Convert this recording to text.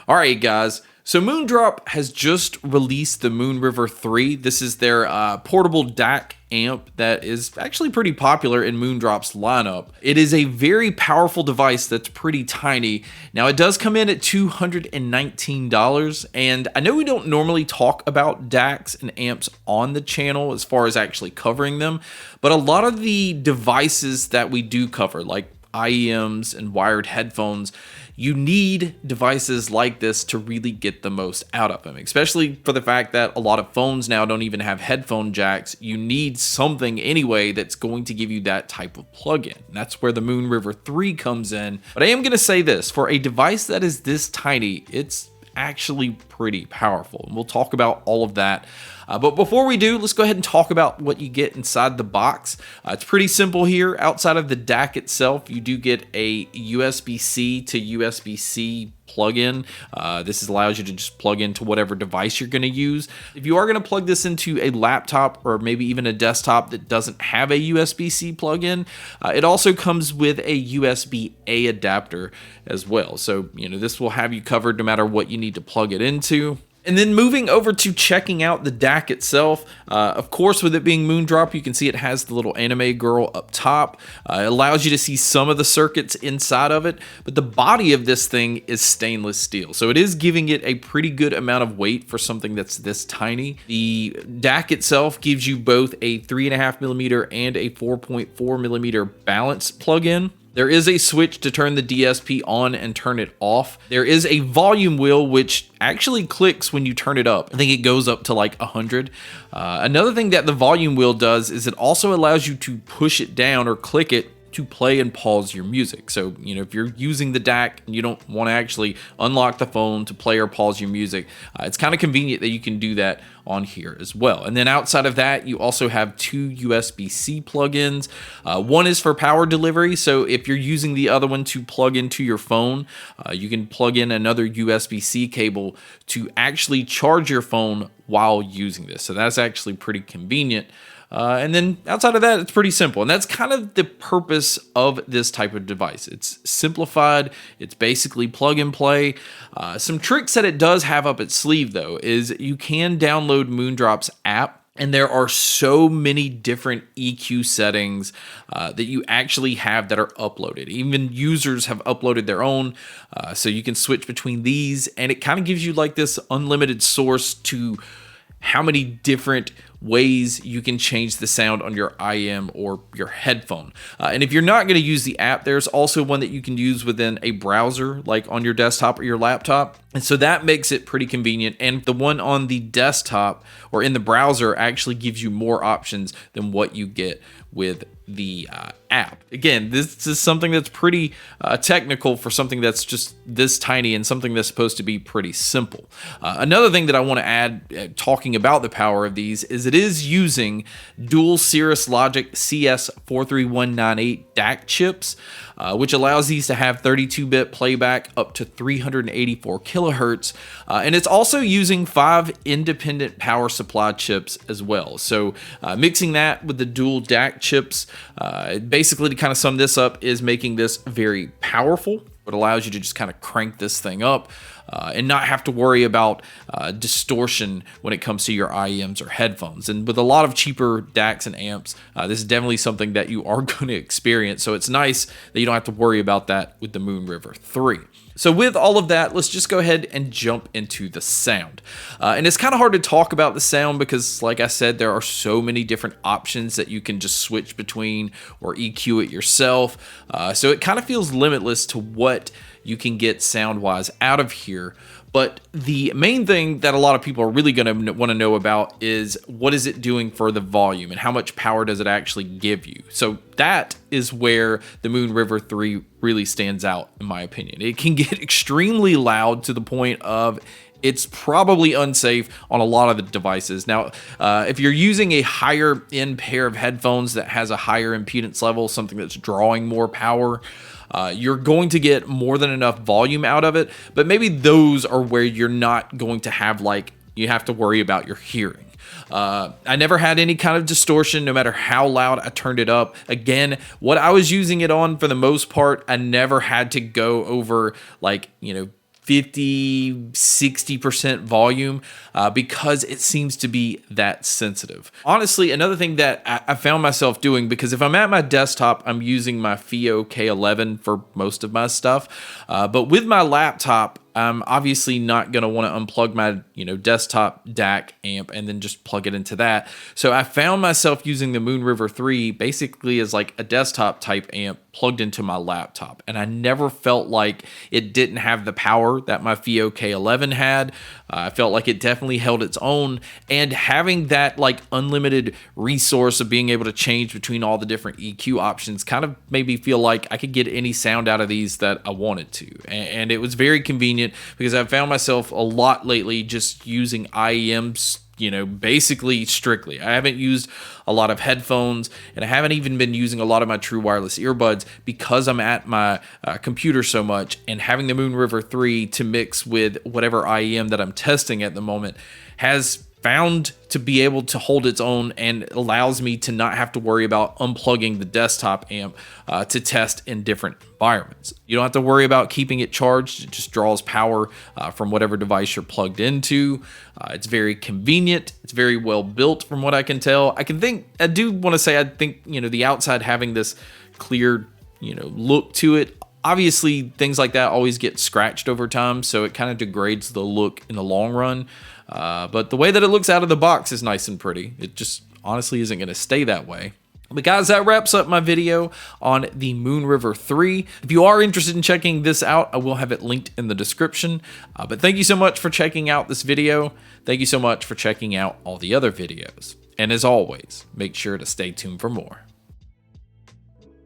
All right, guys. So Moondrop has just released the Moonriver 3. This is their portable DAC amp that is actually pretty popular in Moondrop's lineup. It is a very powerful device that's pretty tiny. Now, it does come in at $219, and I know we don't normally talk about DACs and amps on the channel as far as actually covering them, but a lot of the devices that we do cover, like IEMs and wired headphones, you need devices like this to really get the most out of them, especially for the fact that a lot of phones now don't even have headphone jacks. You need something anyway that's going to give you that type of plug-in. That's where the Moonriver 3 comes in. But I am going to say this, for a device that is this tiny, it's actually pretty powerful. And we'll talk about all of that. But before we do, let's go ahead and talk about what you get inside the box. It's pretty simple here. Outside of the DAC itself, you do get a USB-C to USB-C plug-in. This allows you to just plug into whatever device you're going to use. If you are going to plug this into a laptop or maybe even a desktop that doesn't have a USB-C plug-in, it also comes with a USB-A adapter as well. So, this will have you covered no matter what you need to plug it into. And then moving over to checking out the DAC itself, of course, with it being Moondrop, you can see it has the little anime girl up top. It allows you to see some of the circuits inside of it, but the body of this thing is stainless steel. So it is giving it a pretty good amount of weight for something that's this tiny. The DAC itself gives you both a 3.5mm and a 4.4mm balance plug-in. There is a switch to turn the DSP on and turn it off. There is a volume wheel, which actually clicks when you turn it up. I think it goes up to like 100. Another thing that the volume wheel does is it also allows you to push it down or click it to play and pause your music. So, if you're using the DAC and you don't want to actually unlock the phone to play or pause your music, it's kind of convenient that you can do that on here as well. And then outside of that, you also have two USB-C plugins. One is for power delivery. So if you're using the other one to plug into your phone, you can plug in another USB-C cable to actually charge your phone while using this. So that's actually pretty convenient. And then outside of that, it's pretty simple. And that's kind of the purpose of this type of device. It's simplified. It's basically plug and play. Some tricks that it does have up its sleeve, though, is you can download Moondrop's app. And there are so many different EQ settings that you actually have that are uploaded. Even users have uploaded their own, so you can switch between these. And it kind of gives you like this unlimited source to how many different ways you can change the sound on your IM or your headphone. And if you're not going to use the app, there's also one that you can use within a browser, like on your desktop or your laptop. And so that makes it pretty convenient. And the one on the desktop or in the browser actually gives you more options than what you get with the app. Again, this is something that's pretty technical for something that's just this tiny and something that's supposed to be pretty simple. Another thing that I want to add, talking about the power of these, is it is using dual Cirrus Logic CS43198 DAC chips, which allows these to have 32-bit playback up to 384 kilohertz. And it's also using 5 independent power supply chips as well. So mixing that with the dual DAC chips, basically to kind of sum this up, is making this very powerful. It allows you to just kind of crank this thing up and not have to worry about distortion when it comes to your IEMs or headphones. And with a lot of cheaper DACs and amps, this is definitely something that you are going to experience. So it's nice that you don't have to worry about that with the Moonriver 3. So with all of that, let's just go ahead and jump into the sound. And it's kind of hard to talk about the sound because, like I said, there are so many different options that you can just switch between or EQ it yourself. So it kind of feels limitless to what you can get sound-wise out of here. But the main thing that a lot of people are really going to want to know about is what is it doing for the volume and how much power does it actually give you? So that is where the Moonriver 3 really stands out, in my opinion. It can get extremely loud to the point of it's probably unsafe on a lot of the devices. Now, if you're using a higher end pair of headphones that has a higher impedance level, something that's drawing more power, you're going to get more than enough volume out of it, but maybe those are where you're not going to have, like, you have to worry about your hearing. I never had any kind of distortion, no matter how loud I turned it up. Again, what I was using it on, for the most part, I never had to go over, like, 50-60% volume because it seems to be that sensitive. Honestly, another thing that I found myself doing, because if I'm at my desktop, I'm using my FiiO K11 for most of my stuff, but with my laptop, I'm obviously not going to want to unplug my, desktop DAC amp and then just plug it into that. So I found myself using the Moonriver 3 basically as like a desktop type amp plugged into my laptop. And I never felt like it didn't have the power that my FiiO K11 had. I felt like it definitely held its own. And having that like unlimited resource of being able to change between all the different EQ options kind of made me feel like I could get any sound out of these that I wanted to. And it was very convenient, because I've found myself a lot lately just using IEMs, basically strictly. I haven't used a lot of headphones, and I haven't even been using a lot of my true wireless earbuds because I'm at my computer so much, and having the Moonriver 3 to mix with whatever IEM that I'm testing at the moment has found to be able to hold its own, and allows me to not have to worry about unplugging the desktop amp to test in different environments. You don't have to worry about keeping it charged. It just draws power from whatever device you're plugged into. It's very convenient. It's very well built from what I can tell. I do want to say, I think, the outside having this clear, look to it. Obviously, things like that always get scratched over time, so it kind of degrades the look in the long run. But the way that it looks out of the box is nice and pretty. It just honestly isn't going to stay that way. But guys, that wraps up my video on the Moonriver 3. If you are interested in checking this out, I will have it linked in the description. But thank you so much for checking out this video. Thank you so much for checking out all the other videos. And as always, make sure to stay tuned for more.